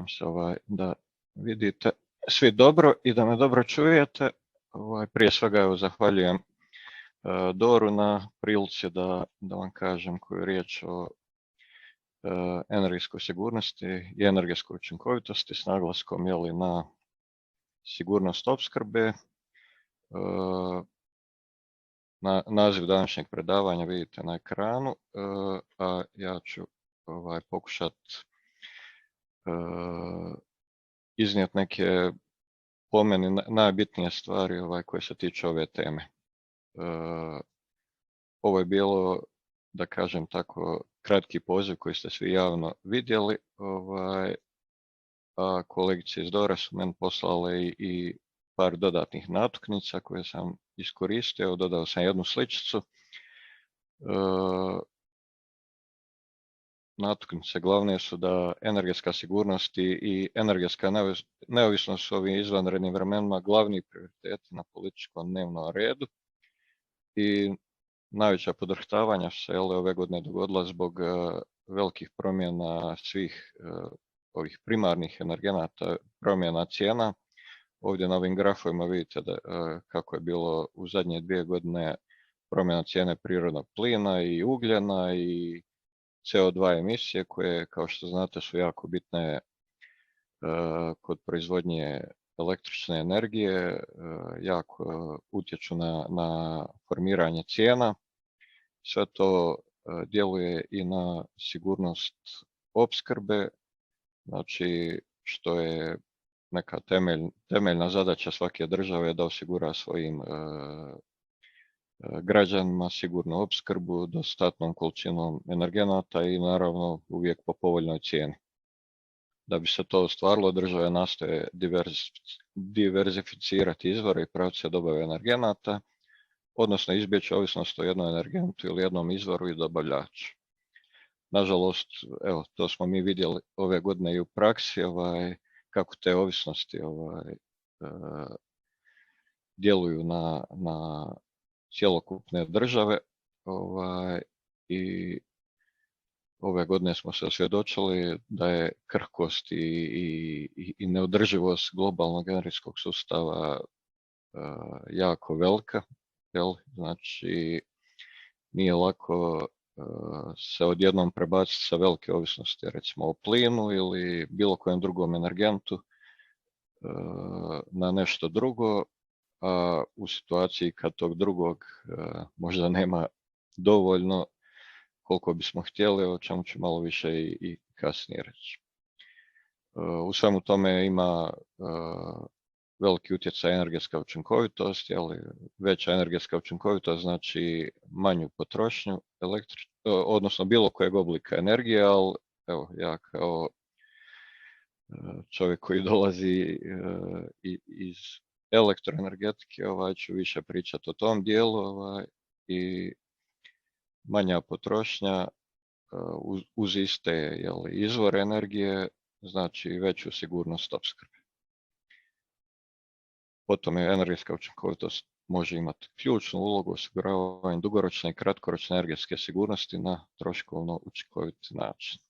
Nadam se da vidite svi dobro i da me dobro čujete. Prije svega evo, zahvaljujem Doru na prilici da vam kažem koju riječ o energetskoj sigurnosti i energetskoj učinkovitosti s naglaskom na sigurnost opskrbe. Naziv današnjeg predavanja vidite na ekranu, a ja ću pokušati iznijeti neke po meni najbitnije stvari koje se tiču ove teme. Ovo je bilo, da kažem tako, kratki poziv koji ste svi javno vidjeli, a kolegice iz Dora su meni poslale i par dodatnih natuknica koje sam iskoristio, dodao sam jednu sličicu. Natuknice glavne su da energetska sigurnost i energetska neovisnost su ovim izvanrednim vremenima glavni prioriteti na političkom dnevnom redu i najveća podrhtavanja se ove godine dogodila zbog velikih promjena svih ovih primarnih energenata, promjena cijena. Ovdje na ovim grafovima vidite kako je bilo u zadnje 2 godine promjena cijene prirodnog plina i ugljena i CO2 emisije koje, kao što znate, su jako bitne kod proizvodnje električne energije, jako utječu na formiranje cijena. Sve to djeluje i na sigurnost opskrbe, znači što je neka temeljna zadaća svake države da osigura svojim građanima sigurnu opskrbu, dostatnom količinom energenata i naravno uvijek po povoljnoj cijeni. Da bi se to ostvarilo, države nastoje diverzificirati izvore i pravce dobave energenata, odnosno izbjeći ovisnost o jednom energentu ili jednom izvoru i dobavljaču. Nažalost, evo, to smo mi vidjeli ove godine i u praksi, kako te ovisnosti djeluju na cjelokupne države i ove godine smo se osvjedočili da je krhkost i neodrživost globalnog energetskog sustava jako velika. Znači, nije lako se odjednom prebaciti sa velike ovisnosti, recimo o plinu ili bilo kojem drugom energentu na nešto drugo, a u situaciji kad tog drugog možda nema dovoljno koliko bismo htjeli, o čemu ću malo više i kasnije reći. U svemu tome ima veliki utjecaj energetska učinkovitost, veća energetska učinkovitost znači manju potrošnju odnosno bilo kojeg oblika energije, ali evo, ja kao čovjek koji dolazi iz elektroenergetike ću više pričati o tom dijelu i manja potrošnja uz iste izvore energije znači veću sigurnost opskrbe. Potom je energetska učinkovitost može imati ključnu ulogu u osiguravanju dugoročne i kratkoročne energetske sigurnosti na troškovno učinkovit način.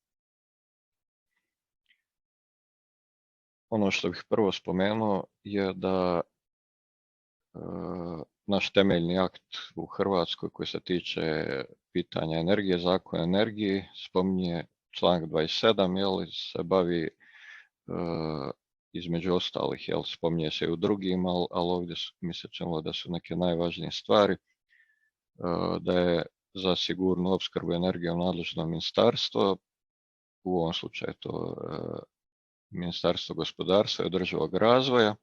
Ono što bih prvo spomenuo je da naš temeljni akt u Hrvatskoj koji se tiče pitanja energije, Zakon o energiji, spominje članak 27, se bavi između ostalih, spominje se i u drugim, ali ovdje mi se činilo da su neke najvažnije stvari, da je za sigurnu opskrbu energijom nadležno ministarstvo, u ovom slučaju to Ministarstvo gospodarstva i održivog razvoja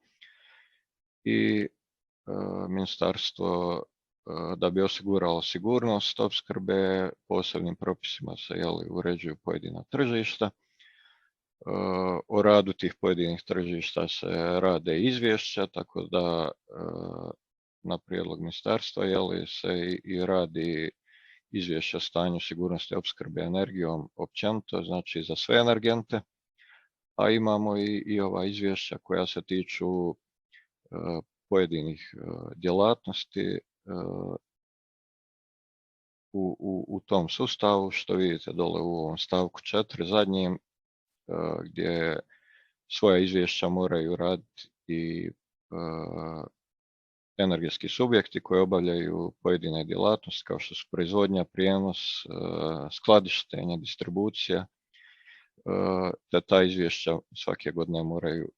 i ministarstvo da bi osiguralo sigurnost opskrbe posebnim propisima se uređuju pojedina tržišta. O radu tih pojedinih tržišta se rade izvješća, tako da na prijedlog ministarstva se i radi izvješća o stanju sigurnosti opskrbe energijom općenito, znači za sve energente, a imamo i ova izvješća koja se tiču pojedinih djelatnosti u tom sustavu, što vidite dole u ovom stavku 4 zadnjim, gdje svoja izvješća moraju raditi i energetski subjekti koji obavljaju pojedine djelatnosti kao što su proizvodnja, prijenos, skladištenje, distribucija, te ta izvješća svake godine moraju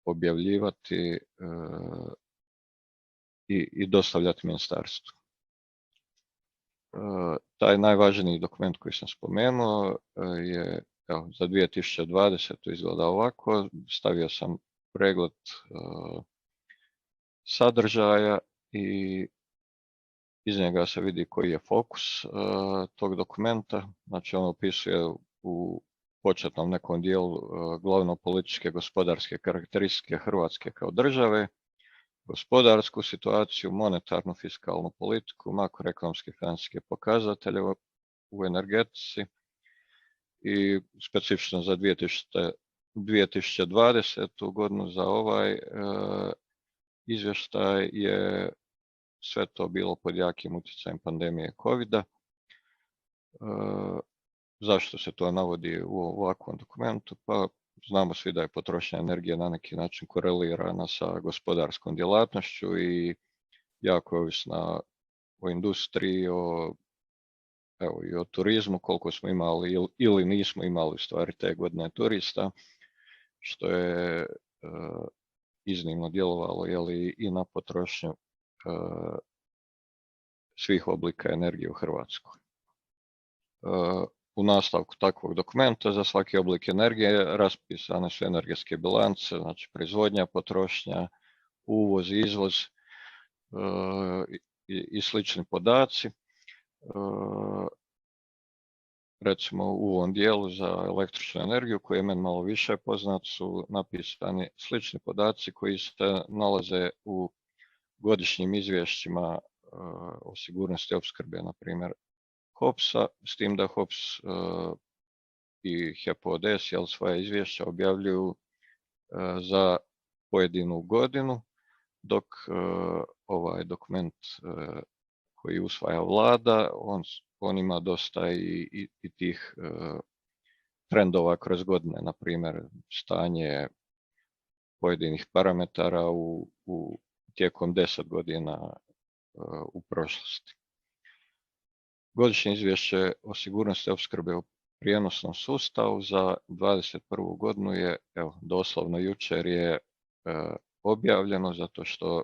objavljivati i dostavljati ministarstvu. Taj najvažniji dokument koji sam spomenuo je za 2020. izgleda ovako. Stavio sam pregled sadržaja i iz njega se vidi koji je fokus tog dokumenta. Znači on opisuje u početnom nekom dijelu glavno političke gospodarske karakteristike Hrvatske kao države, gospodarsku situaciju, monetarnu fiskalnu politiku, makroekonomske financijske pokazatelje u energetici i specifično za 2020. godinu za ovaj izvještaj je sve to bilo pod jakim utjecajem pandemije COVID-a. Zašto se to navodi u ovakvom dokumentu? Pa znamo svi da je potrošnja energije na neki način korelirana sa gospodarskom djelatnošću i jako je ovisna o industriji, i o turizmu, koliko smo imali ili nismo imali u stvari te godine turista, što je iznimno djelovalo i na potrošnju svih oblika energije u Hrvatskoj. U nastavku takvog dokumenta za svaki oblik energije raspisane su energetske bilance, znači proizvodnja, potrošnja, uvoz, izvoz i slični podaci. Recimo u ovom dijelu za električnu energiju koji je meni malo više poznat su napisani slični podaci koji se nalaze u godišnjim izvješćima o sigurnosti opskrbe, na primjer HOPS-a, s tim da HOPS i HEP ODS svoja izvješća objavljuju za pojedinu godinu, dok ovaj dokument koji usvaja vlada, on ima dosta i tih trendova kroz godine, na primjer stanje pojedinih parametara tijekom 10 godina u prošlosti. Godišnje izvješće o sigurnosti opskrbe u prijenosnom sustavu za 2021. godinu je, doslovno jučer je objavljeno, zato što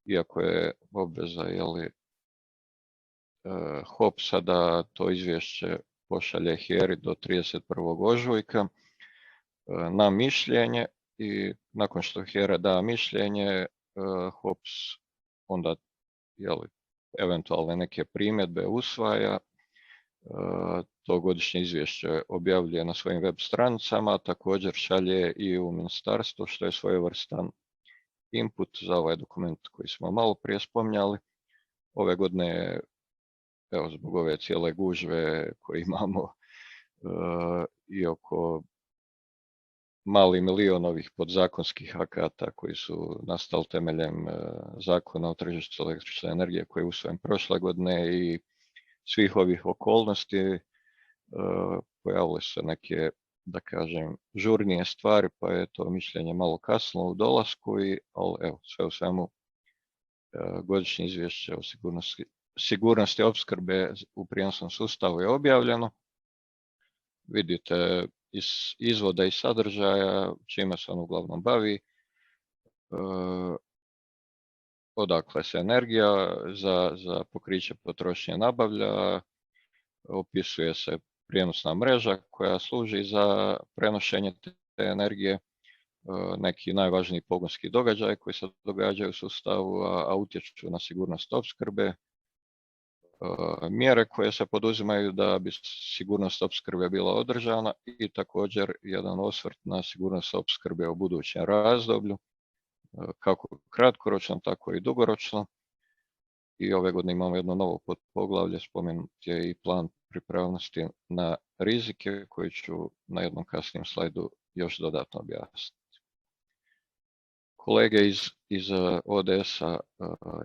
iako je obveza HOPS-a da to izvješće pošalje HERA-i do 31. ožujka na mišljenje i nakon što HERA da mišljenje, HOPS onda eventualne neke primjedbe usvaja, to godišnje izvješće objavljuje na svojim web stranicama, a također šalje i u ministarstvo, što je svojevrstan input za ovaj dokument koji smo malo prije spominjali. Ove godine, zbog ove cijele gužve koje imamo i oko mali milion ovih podzakonskih akata koji su nastali temeljem zakona o tržištu električne energije koji je usvojen prošle godine i svih ovih okolnosti pojavile su neke, da kažem, žurnije stvari, pa je to mišljenje malo kasno u dolasku, ali sve u svemu godišnje izvješće o sigurnosti opskrbe u prijenosnom sustavu je objavljeno. Vidite iz izvoda i sadržaja čime se on uglavnom bavi, odakle se energija za pokriće potrošnje nabavlja, opisuje se prijenosna mreža koja služi za prenošenje te energije, neki najvažniji pogonski događaji koji se događaju u sustavu, a utječu na sigurnost opskrbe, mjere koje se poduzimaju da bi sigurnost opskrbe bila održana i također jedan osvrt na sigurnost opskrbe u budućem razdoblju, kako kratkoročno, tako i dugoročno. I ove godine imamo jedno novo poglavlje, spomenut je i plan pripravnosti na rizike koji ću na jednom kasnijem slajdu još dodatno objasniti. Kolege iz ODS-a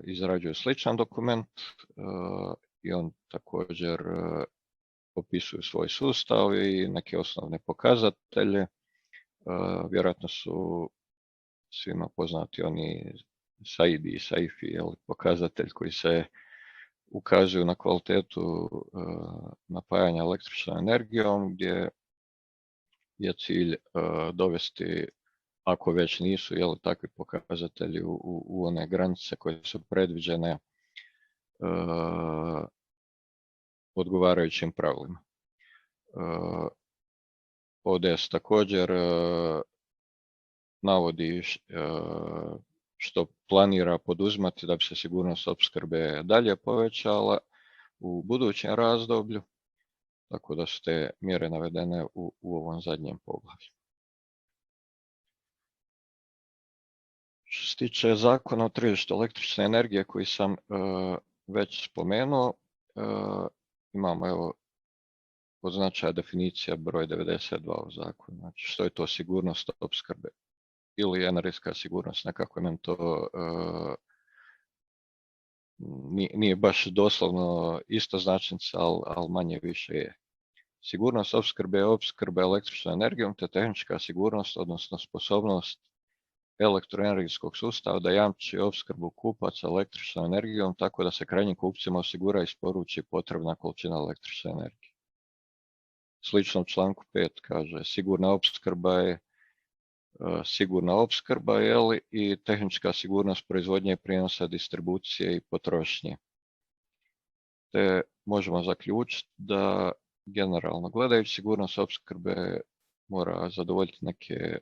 izrađuju sličan dokument i on također opisuju svoj sustav i neke osnovne pokazatelje. Vjerojatno su svima poznati oni SAIDI i SAIFI, pokazatelj koji se ukazuju na kvalitetu napajanja električnom energijom, gdje je cilj dovesti, ako već nisu takvi pokazatelji u one granice koje su predviđene odgovarajućim pravilima. ODS također navodi što planira poduzimati da bi se sigurnost opskrbe dalje povećala u budućem razdoblju, tako da su te mjere navedene u ovom zadnjem poglavlju. Što se tiče zakona o tržištu električne energije koji sam već spomenuo, imamo od značaja definicija broj 92 u zakonu. Znači, što je to sigurnost opskrbe ili energetska sigurnost, nekako nam to nije baš doslovno istoznačnica, ali manje više je. Sigurnost opskrbe je opskrba električnom energijom te tehnička sigurnost, odnosno sposobnost elektroenergetskog sustava da jamči opskrbu kupaca električnom energijom tako da se krajnjim kupcima osigura i isporuči potrebna količina električne energije. Slično u članku 5 kaže sigurna opskrba i tehnička sigurnost proizvodnje, prijenosa, distribucije i potrošnje. Te možemo zaključiti da generalno gledajući sigurnost opskrbe mora zadovoljiti neke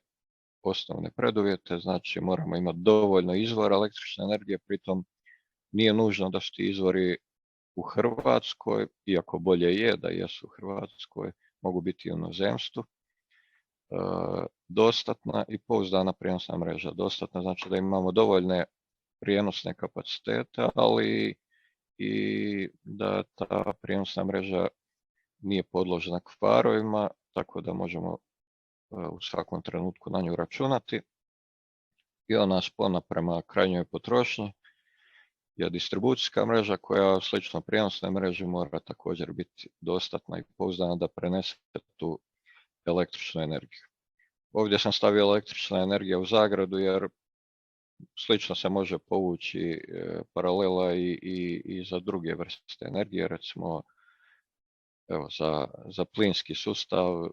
osnovne preduvjete, znači moramo imati dovoljno izvora električne energije, pritom nije nužno da su ti izvori u Hrvatskoj, iako bolje je da jesu u Hrvatskoj, mogu biti i u inozemstvu. Dostatna i pouzdana prijenosna mreža. Dostatna znači da imamo dovoljne prijenosne kapacitete, ali i da ta prijenosna mreža nije podložena kvarovima, tako da možemo u svakom trenutku na nju računati. I ona spona prema krajnjoj potrošnji je distribucijska mreža koja slično prijenosnoj mreži mora također biti dostatna i pouzdana da prenese tu električnu energiju. Ovdje sam stavio električna energija u zagradu jer slično se može povući paralela i za druge vrste energije, recimo evo, za plinski sustav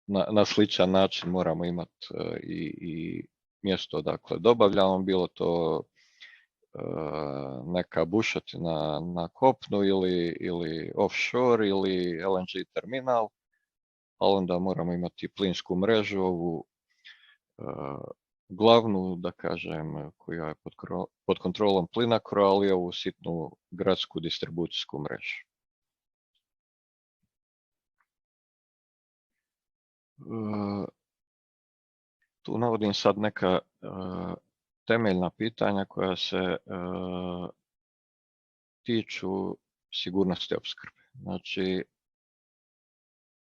na sličan način moramo imati i mjesto odakle dobavljamo, bilo to neka bušotina na kopnu ili offshore ili LNG terminal, ali onda moramo imati plinsku mrežu, ovu glavnu, da kažem, koja je pod kontrolom Plinacro, ali ovu sitnu gradsku distribucijsku mrežu. Tu navodim sad neka temeljna pitanja koja se tiču sigurnosti opskrbe. Znači,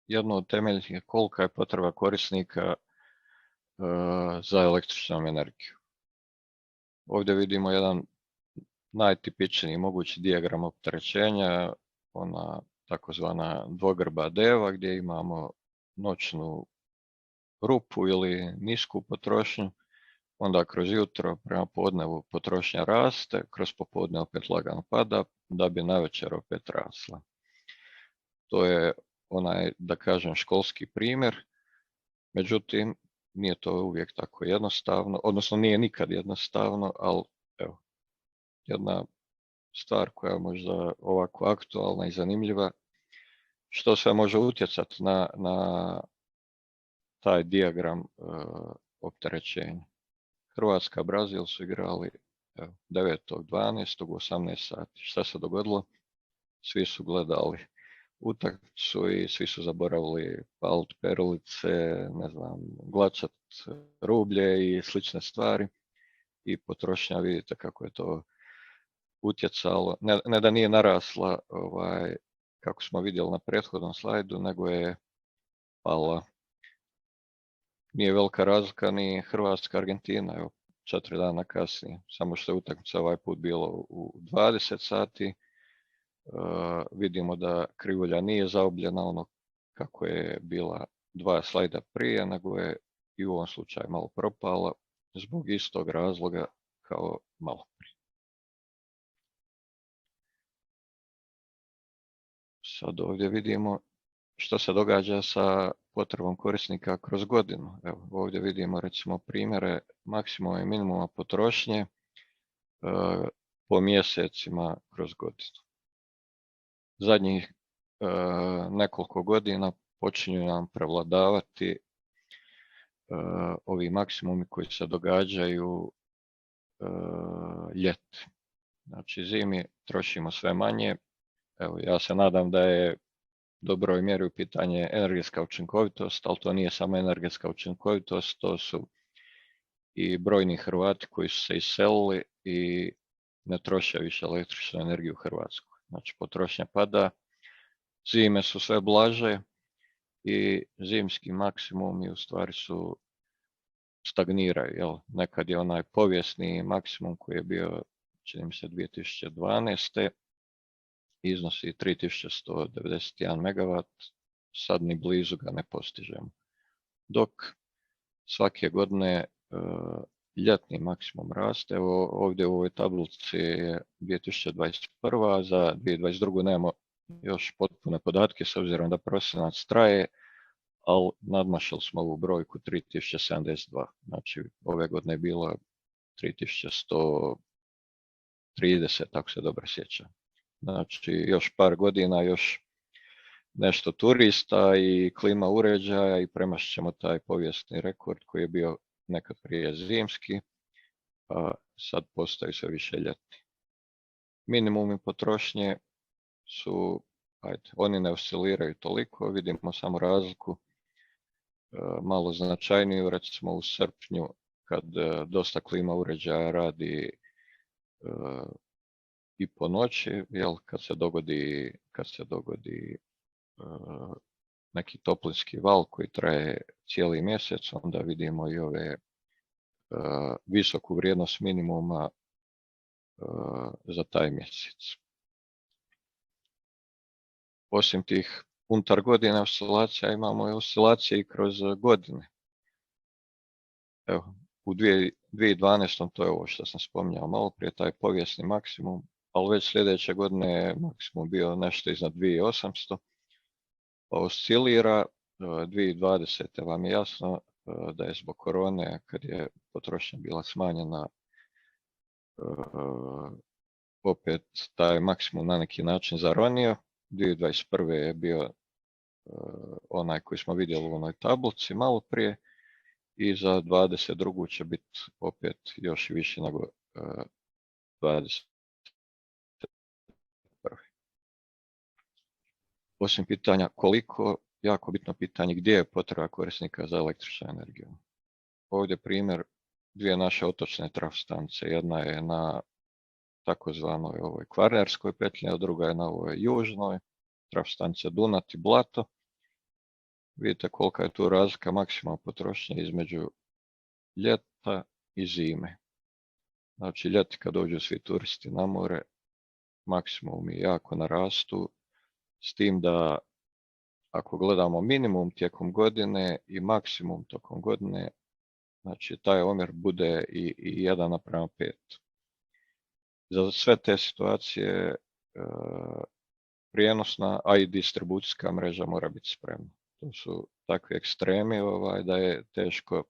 jedno od temeljnih je kolika je potreba korisnika za električnom energiju. Ovdje vidimo jedan najtipičniji mogući dijagram opterećenja, ona takozvana dvogrba deva gdje imamo noćnu rupu ili nisku potrošnju, onda kroz jutro prema podnevu potrošnja raste, kroz popodne opet lagano pada, da bi navečer opet rasla. To je onaj, da kažem, školski primjer, međutim, nije to uvijek tako jednostavno, odnosno nije nikad jednostavno, ali evo, jedna stvar koja je možda ovako aktualna i zanimljiva, što sve može utjecati na taj dijagram opterećenja. Hrvatska, Brazil su igrali 9.12. u 18 sati. Šta se dogodilo? Svi su gledali utakmicu i svi su zaboravili palit perlice, ne znam, glačat rublje i slične stvari. I potrošnja, vidite kako je to utjecalo. Ne da nije narasla, kako smo vidjeli na prethodnom slajdu, nego je pala. Nije velika razlika ni Hrvatska, Argentina, evo, 4 dana kasnije. Samo što je utakmica ovaj put bilo u 20 sati. Vidimo da krivulja nije zaobljena ono kako je bila 2 slajda prije, nego je i u ovom slučaju malo propala zbog istog razloga kao malo prije. Sad ovdje vidimo što se događa sa potrebom korisnika kroz godinu. Evo, ovdje vidimo recimo primjere maksimuma i minimuma potrošnje po mjesecima kroz godinu. Zadnjih nekoliko godina počinju nam prevladavati ovi maksimumi koji se događaju ljeti. Znači zimi trošimo sve manje. Evo, ja se nadam da je dobroj mjeri u pitanje energetska učinkovitost, ali to nije samo energetska učinkovitost, to su i brojni Hrvati koji su se iselili i ne troše više električnu energiju u Hrvatskoj. Znači potrošnja pada, zime su sve blaže i zimski maksimumi u stvari su stagniraju. Jel? Nekad je onaj povijesni maksimum koji je bio, čini mi se, 2012. iznosi 3191 MW, sad ni blizu ga ne postižemo. Dok svake godine ljetni maksimum raste. Evo, ovdje u ovoj tablici je 2021. Za 2022. nemamo još potpune podatke s obzirom da prosinac traje, ali nadmašili smo ovu brojku 3072. Znači ove godine je bilo 3130, ako se dobro sjećam. Znači još par godina, još nešto turista i klima uređaja i premašit ćemo taj povijesni rekord koji je bio nekad prije zimski, a sad postaju sve više ljetni. Minimumi potrošnje su, oni ne osciliraju toliko, vidimo samo razliku malo značajniju, recimo u srpnju kad dosta klima uređaja radi i po noći, jel, kad se dogodi neki toplinski val koji traje cijeli mjesec, onda vidimo i ove visoku vrijednost minimuma za taj mjesec. Osim tih unutar godine oscilacija imamo i oscilacije i kroz godine. Evo, u 2012. to je ovo što sam spominjao malo prije, taj povijesni maksimum, ali već sljedeće godine je maksimum bio nešto iznad 2800, pa oscilira. 2020. vam je jasno da je zbog korone, kad je potrošnja bila smanjena, opet taj maksimum na neki način zaronio. 2021. je bio onaj koji smo vidjeli u onoj tablici malo prije i za 2022. će biti opet još više nego 2021. Osim pitanja koliko, jako bitno pitanje gdje je potreba korisnika za električnu energiju. Ovdje primjer dvije naše otočne trafostanice. Jedna je na takozvanoj ovoj Kvarnerskoj petlji, a druga je na ovoj južnoj, trafostanice Dunat i Blato. Vidite kolika je tu razlika maksimalna potrošnje između ljeta i zime. Znači ljeti kad dođu svi turisti na more, maksimumi jako narastu, s tim da ako gledamo minimum tijekom godine i maksimum tokom godine, znači taj omjer bude i 1:5. Za sve te situacije prijenosna, a i distribucijska mreža mora biti spremna. To su takvi ekstremi da je teško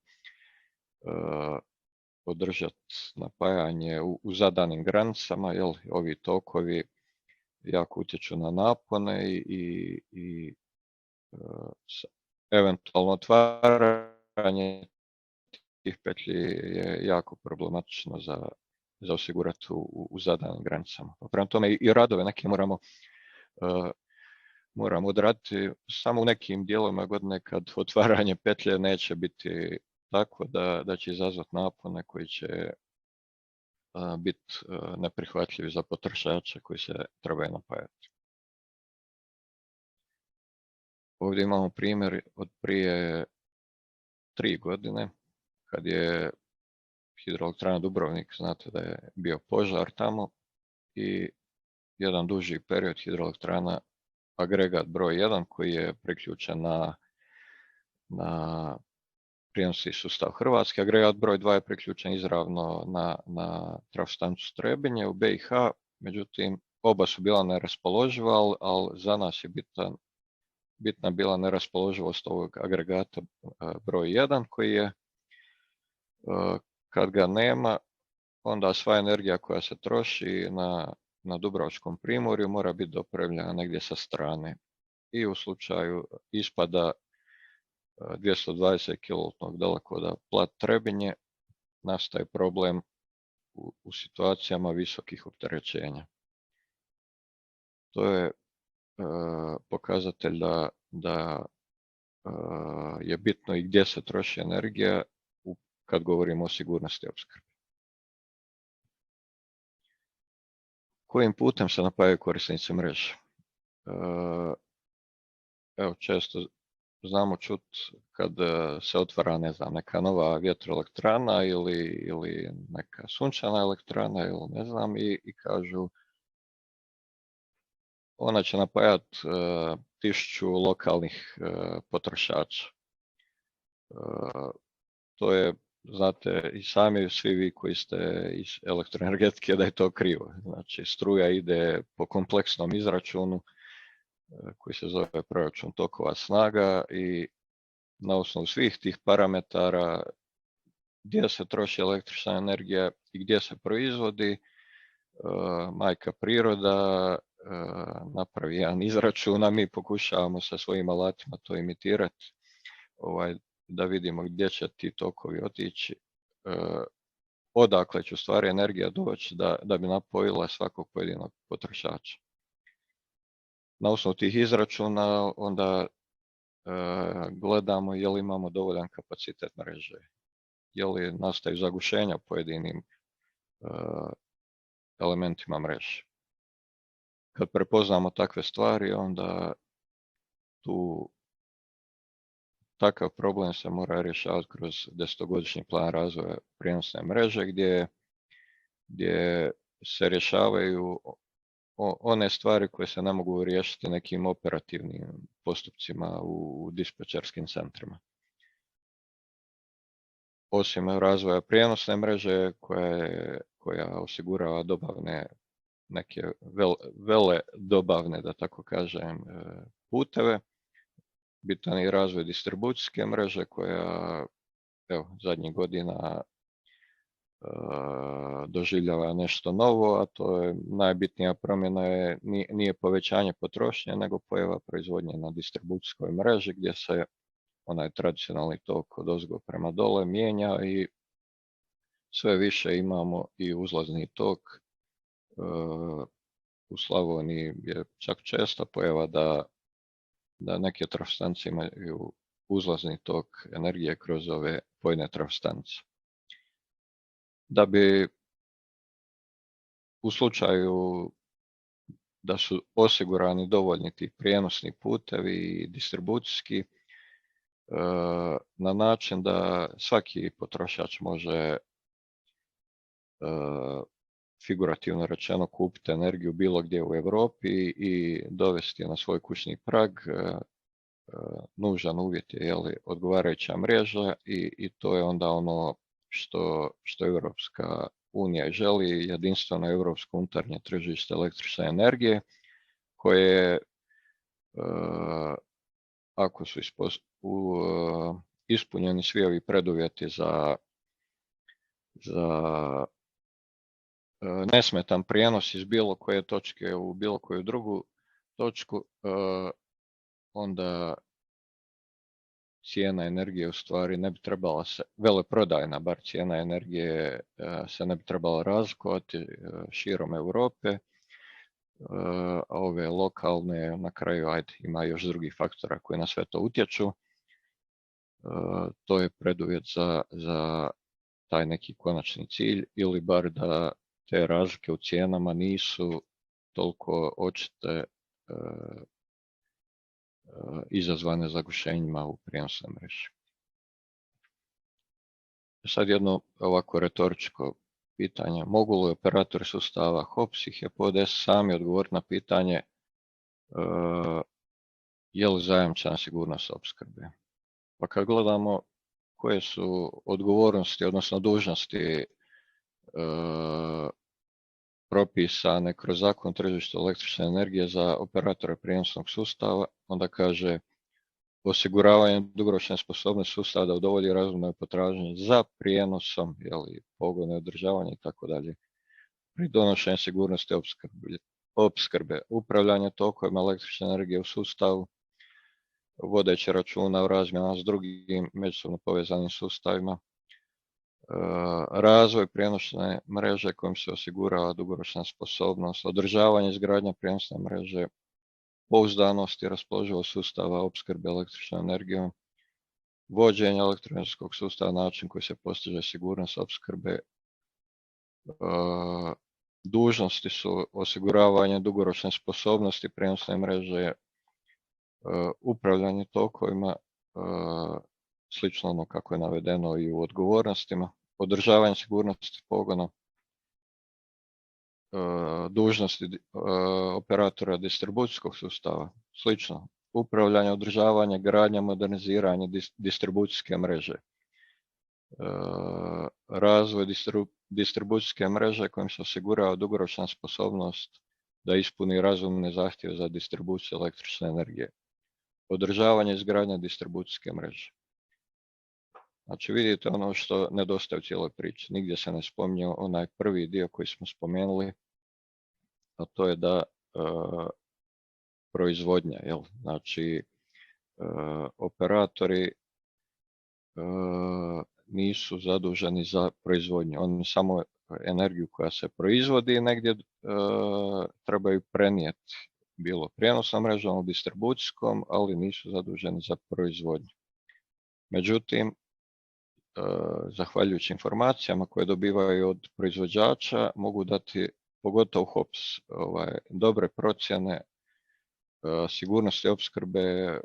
održati napajanje u zadanim granicama, jer ovi tokovi jako utječu na napone i eventualno otvaranje tih petlji je jako problematično za osigurati u zadanim granicama. Prema tome i radove neke moramo odraditi samo u nekim dijelovima godine kad otvaranje petlje neće biti tako da će izazvati napone koji će biti neprihvatljivi za potrošače koji se trebaju napajati. Ovdje imamo primjer od prije 3 godine kad je hidroelektrana Dubrovnik, znate da je bio požar tamo i jedan duži period hidroelektrana agregat broj 1 koji je priključen na na prijenosni sustav Hrvatske. Agregat broj 2 je priključen izravno na trafostanicu Trebinje u BiH, međutim oba su bila neraspoloživa, ali za nas je bitna bila neraspoloživost ovog agregata broj 1 koji je, kad ga nema, onda sva energija koja se troši na Dubrovačkom primorju mora biti dopremljena negdje sa strane. I u slučaju ispada 220 kV dalekovoda Plat Trebinje nastaje problem u situacijama visokih opterećenja. To je pokazatelj da je bitno i gdje se troši energija kad govorimo o sigurnosti opskrbe. Kojim putem se napajaju korisnici mreže? Evo, često znamo čuti kad se otvara, ne znam, neka nova vjetroelektrana ili neka sunčana elektrana ili ne znam, i kažu ona će napajati 1000 lokalnih potrošača. To je, znate i sami svi vi koji ste iz elektroenergetike, da je to krivo. Znači, struja ide po kompleksnom izračunu koji se zove proračun tokova snaga i na osnovu svih tih parametara gdje se troši električna energija i gdje se proizvodi, majka priroda napravi jedan izračun, a mi pokušavamo sa svojim alatima to imitirati, da vidimo gdje će ti tokovi otići, odakle će u stvari energija doći da bi napojila svakog pojedinog potrošača. Na osnovu tih izračuna onda gledamo je li imamo dovoljan kapacitet mreže, je li nastaju zagušenja u pojedinim elementima mreže. Kad prepoznamo takve stvari, onda takav problem se mora rješavati kroz 10-godišnji plan razvoja prijenosne mreže gdje se rješavaju one stvari koje se ne mogu riješiti nekim operativnim postupcima u dispečerskim centrima. Osim razvoja prijenosne mreže koja osigurava dobavne, neke vele dobavne, da tako kažem, puteve, bitan je razvoj distribucijske mreže koja zadnjih godina doživljava nešto novo, a to je najbitnija promjena nije povećanje potrošnje, nego pojava proizvodnje na distribucijskoj mreži gdje se onaj tradicionalni tok od ozgo prema dole mijenja i sve više imamo i uzlazni tok. U Slavoniji je čak česta pojava da neke trafostanice imaju uzlazni tok energije kroz ove pojedine trafostanice. Da bi u slučaju da su osigurani dovoljni ti prijenosni putevi i distribucijski na način da svaki potrošač može figurativno rečeno kupiti energiju bilo gdje u Europi i dovesti na svoj kućni prag, nužan uvjet je odgovarajuća mreža i to je onda ono što Europska unija želi, jedinstveno europsko unutarnje tržište električne energije koje ako su ispunjeni svi ovi preduvjeti za nesmetan prijenos iz bilo koje točke u bilo koju drugu točku, onda cijena energije u stvari ne bi trebala se, veleprodajna bar cijena energije se ne bi trebala razlikovati širom Europe, a ove lokalne na kraju ima još drugih faktora koji na sve to utječu. To je preduvjet za taj neki konačni cilj ili bar da te razlike u cijenama nisu toliko očite izazvane zagušenjima u prijenosnoj mreži. Sad jedno ovako retoričko pitanje. Mogu li operatori sustava HOPS i HEP-ODS sami odgovoriti na pitanje je li zajamčena sigurnost opskrbe? Pa kad gledamo koje su odgovornosti, odnosno dužnosti propisane kroz zakon o tržištu električne energije za operatore prijenosnog sustava, onda kaže osiguravanje dugoročne sposobnosti sustava da udovolji razumnoj potražnji za prijenosom, pogone, održavanje i tako dalje, pri donošenju sigurnosti opskrbe, upravljanje tokovima električne energije u sustavu, vodeći računa o razmjenama s drugim međusobno povezanim sustavima, razvoj prijenosne mreže kojim se osigurava dugoročna sposobnost, održavanje i izgradnja prijenosne mreže, pouzdanost i raspoloživost sustava opskrbe električnom energijom, vođenje elektroenergetskog sustava na način koji se postiže sigurnost opskrbe. Dužnosti su osiguravanje dugoročne sposobnosti prijenosne mreže, upravljanje tokovima, slično ono kako je navedeno i u odgovornostima, održavanje sigurnosti pogona, dužnosti operatora distribucijskog sustava, slično, upravljanje, održavanje, gradnja, moderniziranje distribucijske mreže, razvoj distribucijske mreže kojim se osigurava dugoročna sposobnost da ispuni razumne zahtjeve za distribuciju električne energije, održavanje i izgradnja distribucijske mreže. Znači vidite ono što nedostaje u cijeloj priči. Nigdje se ne spominje onaj prvi dio koji smo spomenuli, a to je da proizvodnja, znači operatori nisu zaduženi za proizvodnju. Oni samo energiju koja se proizvodi negdje trebaju prenijeti, bilo prijenosnom mrežom, distribucijskom, ali nisu zaduženi za proizvodnju. Međutim, zahvaljujući informacijama koje dobivaju od proizvođača, mogu dati, pogotovo HOPS, dobre procjene sigurnosti opskrbe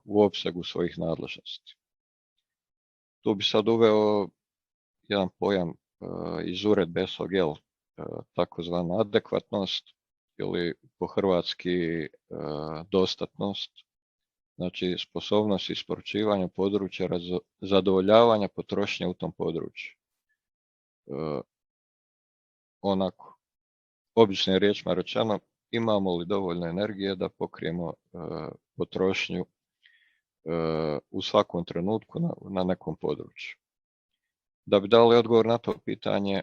u opsegu svojih nadležnosti. Tu bi sad uveo jedan pojam iz uredbe SOGEL, takozvana adekvatnost ili po hrvatski dostatnost, znači sposobnost isporučivanja područja zadovoljavanja potrošnje u tom području. Onako, običnim riječima rečeno, imamo li dovoljno energije da pokrijemo potrošnju u svakom trenutku na nekom području. Da bi dali odgovor na to pitanje,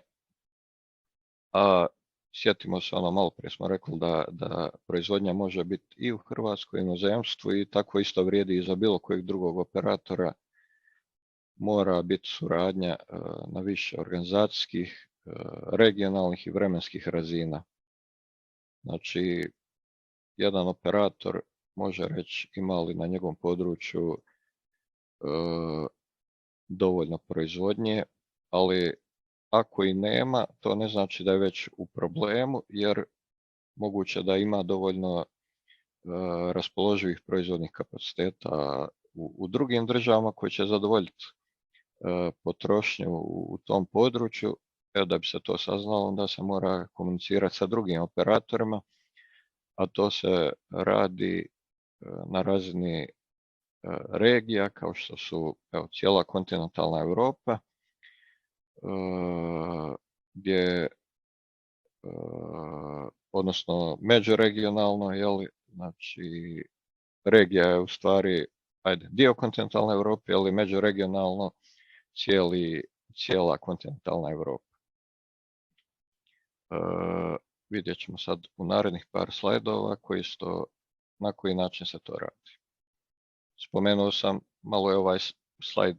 a sjetimo se malo prije smo rekli da proizvodnja može biti i u Hrvatskoj, i u inozemstvu i tako isto vrijedi i za bilo kojeg drugog operatora. Mora biti suradnja na više organizacijskih, regionalnih i vremenskih razina. Znači, jedan operator može reći ima li na njegovom području dovoljno proizvodnje, ali ako i nema, to ne znači da je već u problemu, jer moguće da ima dovoljno raspoloživih proizvodnih kapaciteta u drugim državama koji će zadovoljiti potrošnju u tom području. Da bi se to saznalo, onda se mora komunicirati sa drugim operatorima, a to se radi na razini regija kao što su cijela kontinentalna Europa, gdje, odnosno međuregionalno, znači regija je u stvari dio kontinentalne Europe, ali međuregionalno cijela kontinentalna Europa. Vidjet ćemo sad u narednih par slajdova na koji način se to radi. Spomenuo sam, malo je ovaj slajd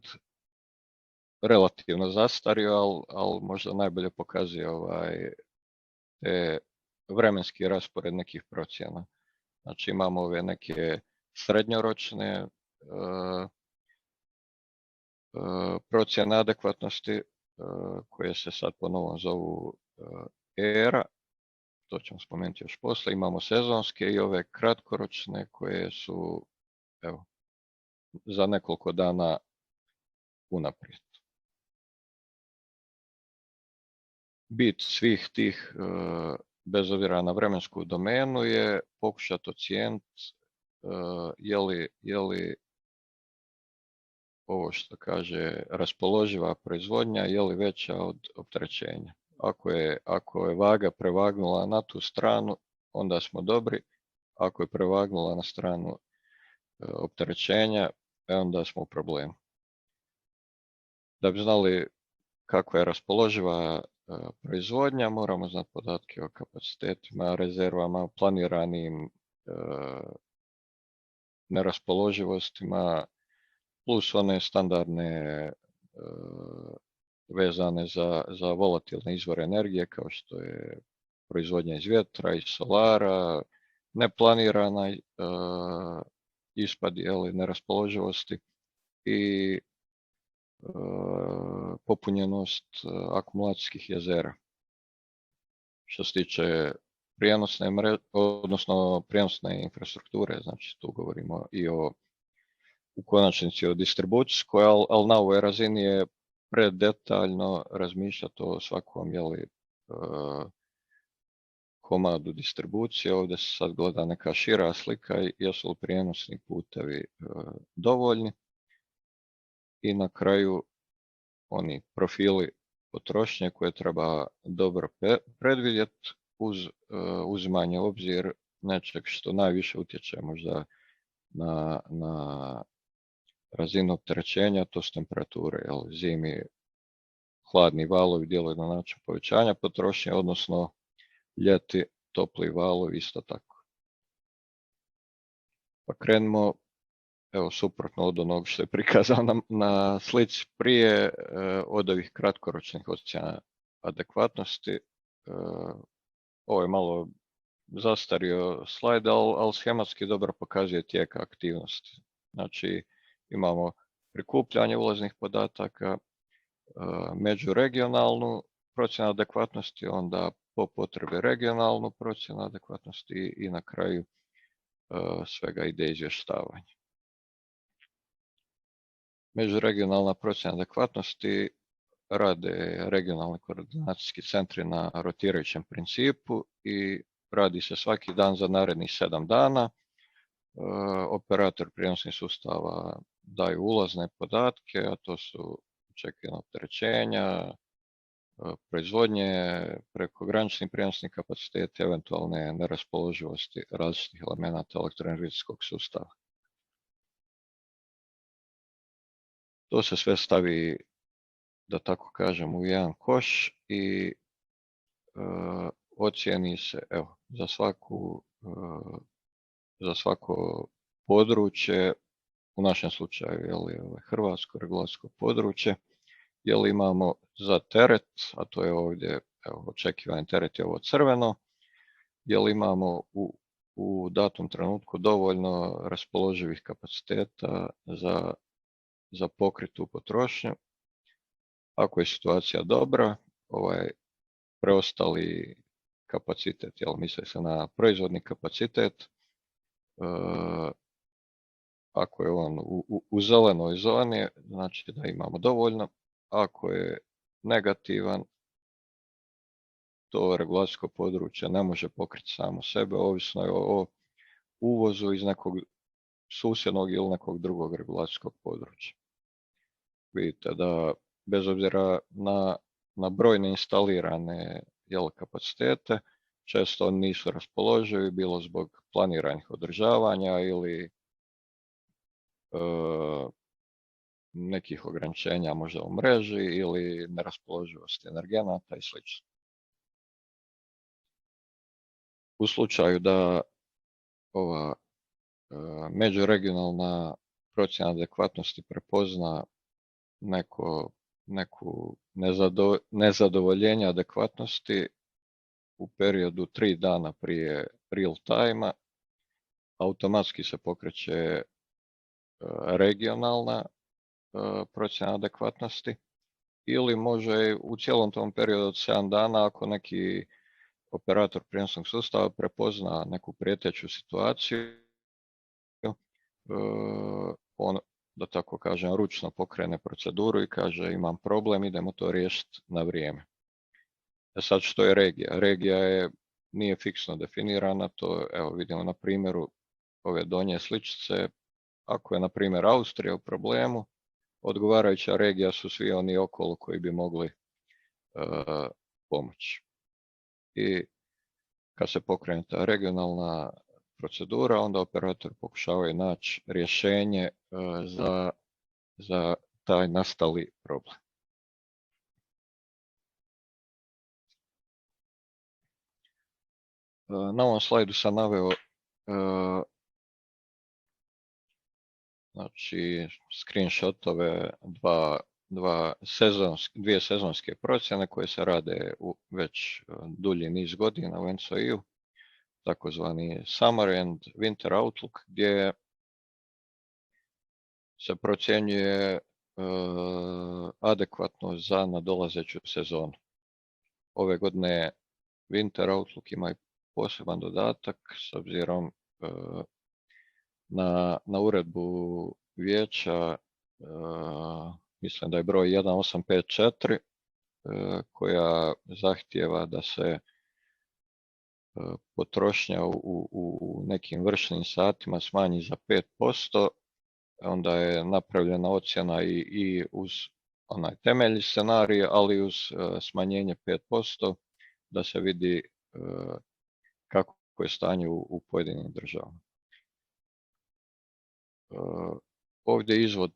relativno zastario, ali možda najbolje pokazuje vremenski raspored nekih procjena. Znači imamo ove neke srednjoročne procjene adekvatnosti koje se sad po novom zovu ERA, to ćemo spomenuti još poslije. Imamo sezonske i ove kratkoročne koje su za nekoliko dana unaprijed. Bit svih tih, bez obzira na vremensku domenu, je pokušati ocijeniti je li ovo što kaže raspoloživa proizvodnja je li veća od opterećenja. Ako je vaga prevagnula na tu stranu, onda smo dobri. Ako je prevagnula na stranu opterećenja, onda smo u problemu. Da bi znali kakva je raspoloživa proizvodnja, moramo znati podatke o kapacitetima, rezervama, planiranim neraspoloživostima, plus one standardne vezane za volatilne izvore energije, kao što je proizvodnja iz vjetra, iz solara, neplanirana ispadi neraspoloživosti i popunjenost akumulacijskih jezera. Što se tiče prijenosne odnosno prijenosne infrastrukture, znači tu govorimo i u konačnici o distribucijskoj, ali na ovoj razini je predetaljno razmišljati o svakom komadu distribucije. Ovdje se sad gleda neka šira slika i jesu li prijenosni putevi dovoljni. I na kraju oni profili potrošnje koje treba dobro predvidjeti uz uzimanje u obzir nečeg što najviše utječe možda na razinu opterećenja, to su temperature. Zimi hladni valovi djeluju na način povećanja potrošnje, odnosno ljeti topli valovi isto tako. Pa krenemo, evo, suprotno od onog što je prikazano na slici prije, od ovih kratkoročnih ocjena adekvatnosti. Ovo je malo zastario slajd, ali schematski dobro pokazuje tijek aktivnosti. Znači, imamo prikupljanje ulaznih podataka, međuregionalnu procjenu adekvatnosti, onda po potrebi regionalnu procjenu adekvatnosti i na kraju svega ide izvještavanje. Međuregionalna procjena adekvatnosti rade regionalni koordinacijski centri na rotirajućem principu i radi se svaki dan za narednih 7 dana. Operator prijenosnih sustava daju ulazne podatke, a to su očekivana opterećenja, proizvodnje, prekogranični prijenosni kapacitet, eventualne neraspoloživosti različitih elemenata elektroenergetskog sustava. To se sve stavi, da tako kažem, u jedan koš i ocijeni se, evo, za svako područje, u našem slučaju hrvatsko regulacijsko područje, imamo za teret, a to je ovdje, evo, očekivani teret je ovo crveno, imamo u datom trenutku dovoljno raspoloživih kapaciteta za pokritu potrošnju. Ako je situacija dobra, ovaj preostali kapacitet, misli se na proizvodni kapacitet, ako je on u zelenoj zoni, znači da imamo dovoljno. Ako je negativan, to regulacijsko područje ne može pokriti samo sebe, ovisno je o uvozu iz nekog susjednog ili nekog drugog regulacijskog područja. Vidite da bez obzira na brojne instalirane kapacitete, često nisu raspoloživi, bilo zbog planiranih održavanja ili nekih ograničenja možda u mreži ili neraspoloživosti energenata i sl. U slučaju da ova međuregionalna procjena adekvatnosti prepozna neku nezadovoljenje adekvatnosti u periodu 3 dana prije real time-a, automatski se pokreće regionalna procjena adekvatnosti ili može u cijelom tom periodu od 7 dana ako neki operator prijenosnog sustava prepozna neku prijeteću situaciju, on, da tako kažem, ručno pokrene proceduru i kaže imam problem, idemo to riješiti na vrijeme. Sad što je regija? Regija nije fiksno definirana, to evo vidimo na primjeru ove donje sličice. Ako je na primjer Austrija u problemu, odgovarajuća regija su svi oni okolo koji bi mogli pomoći. I kad se pokrene ta regionalna procedura, onda operator pokušavaju naći rješenje za taj nastali problem. Na ovom slajdu sam naveo znači screenshotove dvije sezonske procjene koje se rade već dulji niz godina u NSOI-u, takozvani Summer and Winter Outlook, gdje se procjenjuje adekvatno za nadolazeću sezonu. Ove godine Winter Outlook ima i poseban dodatak s obzirom na uredbu vijeća, mislim da je broj 1854, koja zahtijeva da se potrošnja u nekim vršnim satima smanji za 5%, onda je napravljena ocjena i uz onaj temeljni scenarij, ali uz smanjenje 5%, da se vidi kako je stanje u pojedinim državama. Ovdje je izvod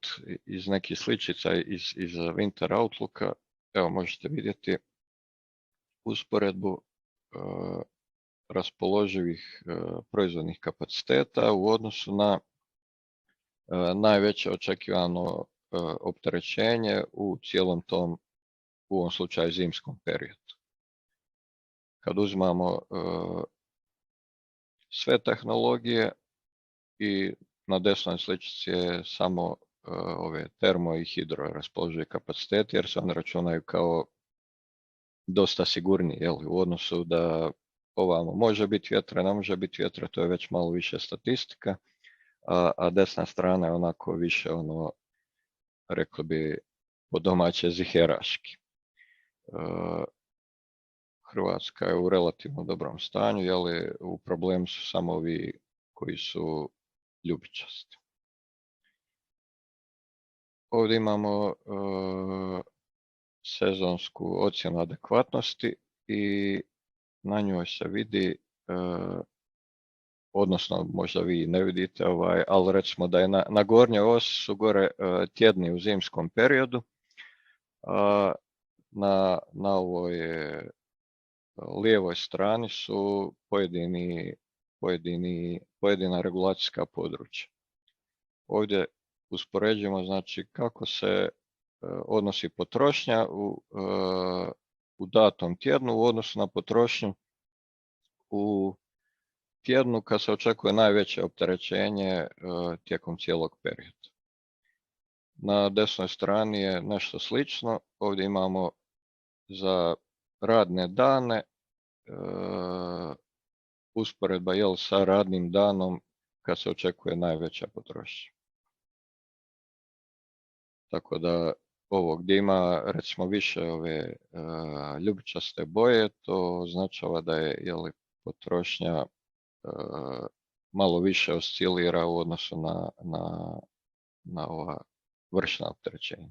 iz nekih sličica iz Winter Outlooka. Evo, možete vidjeti usporedbu raspoloživih proizvodnih kapaciteta u odnosu na najveće očekivano opterećenje u cijelom tom, u ovom slučaju, zimskom periodu. Kad uzmamo sve tehnologije i na desnoj sličici je samo ove termo i hidro raspoloživi kapaciteti, jer se oni računaju kao dosta sigurniji, u odnosu da ovamo može biti vjetra, ne može biti vjetra, to je već malo više statistika, a desna strana je onako više, rekli bi po domaće, ziheraški. Hrvatska je u relativno dobrom stanju, u problemu su samo ovi koji su ljubičasti. Ovdje imamo sezonsku ocjenu adekvatnosti i na njoj se vidi, odnosno možda vi ne vidite, ali recimo da je na gornjoj osi su gore tjedni u zimskom periodu, a na ovoj lijevoj strani su pojedina regulacijska područja. Ovdje uspoređujemo, znači, kako se odnosi potrošnja u datom tjednu u odnosu na potrošnju u tjednu kad se očekuje najveće opterećenje tijekom cijelog perioda. Na desnoj strani je nešto slično. Ovdje imamo za radne dane usporedba sa radnim danom kad se očekuje najveća potrošnja. Tako da ovo gdje ima recimo više ove ljubičaste boje, to označava da je potrošnja malo više oscilira u odnosu na ova vršna opterećenja.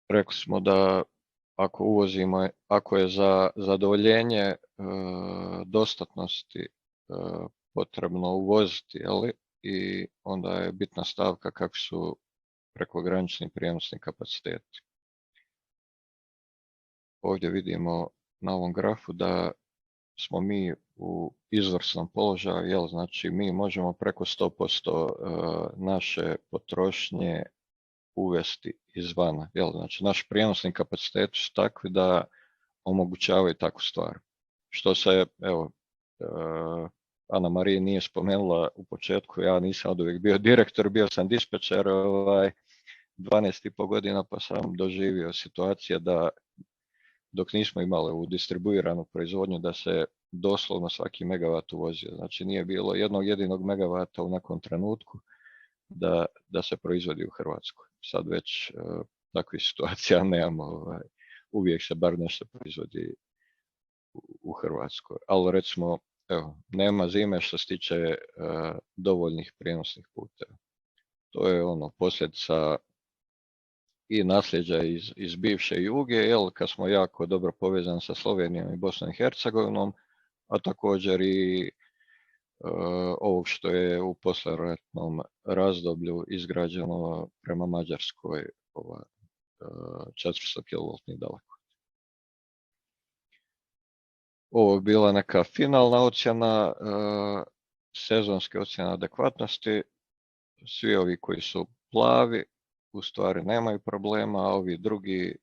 Rekli smo da ako uvozimo, ako je za zadovoljenje dostatnosti potrebno uvoziti, i onda je bitna stavka kakvi su prekogranični prijenosni kapaciteti. Ovdje vidimo na ovom grafu da smo mi u izvrsnom položaju, znači mi možemo preko 100% naše potrošnje uvesti izvana. Znači naši prijenosni kapaciteti su takvi da omogućavaju takvu stvar. Što se, Ana Marija nije spomenula u početku, ja nisam od uvijek bio direktor, bio sam dispečer 12,5 godina, pa sam doživio situacije da dok nismo imali u distribuiranu proizvodnju da se doslovno svaki megavat uvozio. Znači nije bilo jednog jedinog megavata u nekom trenutku da se proizvodi u Hrvatskoj. Sad već takvih situacija nemamo, uvijek se bar nešto proizvodi u Hrvatskoj. Ali recimo evo, nema zime što se tiče dovoljnih prijenosnih puteva. To je ono posljedica i nasljeđa iz bivše Juge, jel, kad smo jako dobro povezani sa Slovenijom i Bosnom i Hercegovinom, a također i ovog što je u poslijeratnom razdoblju izgrađeno prema Mađarskoj, 400 kV daleko. Ovo je bila neka finalna ocjena, sezonske ocjene adekvatnosti. Svi ovi koji su plavi u stvari nemaju problema, a ovi drugi